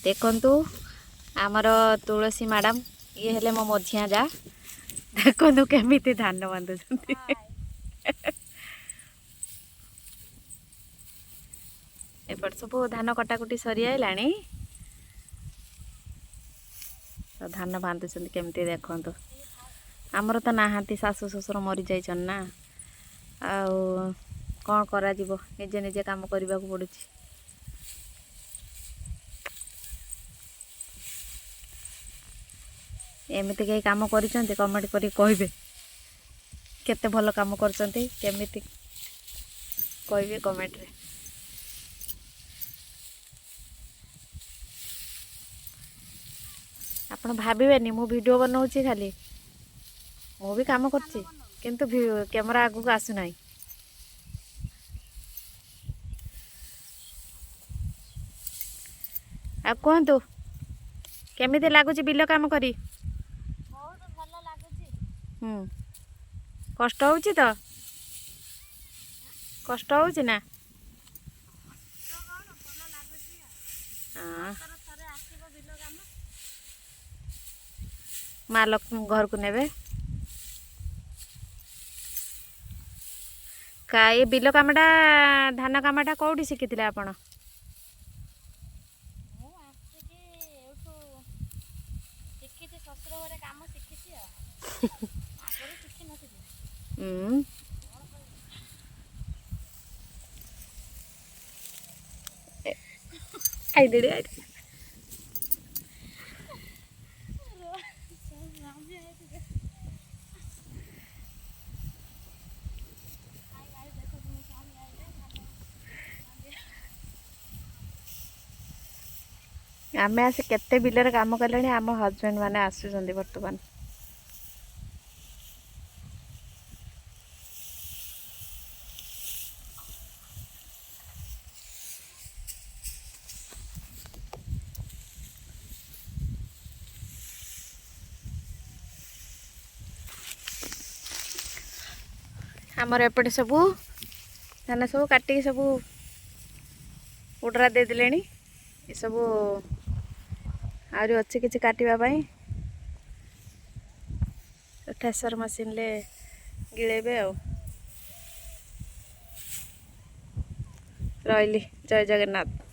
देखु आमर तुलसी मैडम ये हेले मो मझिया जा देखु केमी धान बांधुंट एपट सब धान कटाकुटी सरी आइला तो धान बांधुंट केमती देखु आमर तो नहांती सासु ससुर मरी जाइछन ना आउ कौन करा जीवो निजे निजे काम करने को पड़ुछि। एमती कई काम करिसेंती कमेंट करी कहबे केते भल काम करचंती केमिति कहबे कमेंट रे। आपण भाबिबेनी मु वीडियो बनाउछि खाली मु भी काम करछि किंतु कैमरा आगु को आसु नाही। आ कहतु केमिति लागुछि बिल काम करी बहुत भल लागुछि। कष्ट होउछि तो कष्ट होउछि ना हाँ माँ लक्ष्मी घर को नेबे का ये बिल कामटा धान कामटा कौटी शिखिथिले आपण आई दे आई आम आसी केते बिलर काम कले आम हजबैंड मैंने आसुच्च बर्तमान आमर एपटे सबू धान सब काटिक सब उडरा दे दिले ये सब आहरी अच्छी किसी काटापी थ्रेसर मशीन ले गिलेबे आ रही जय जगन्नाथ।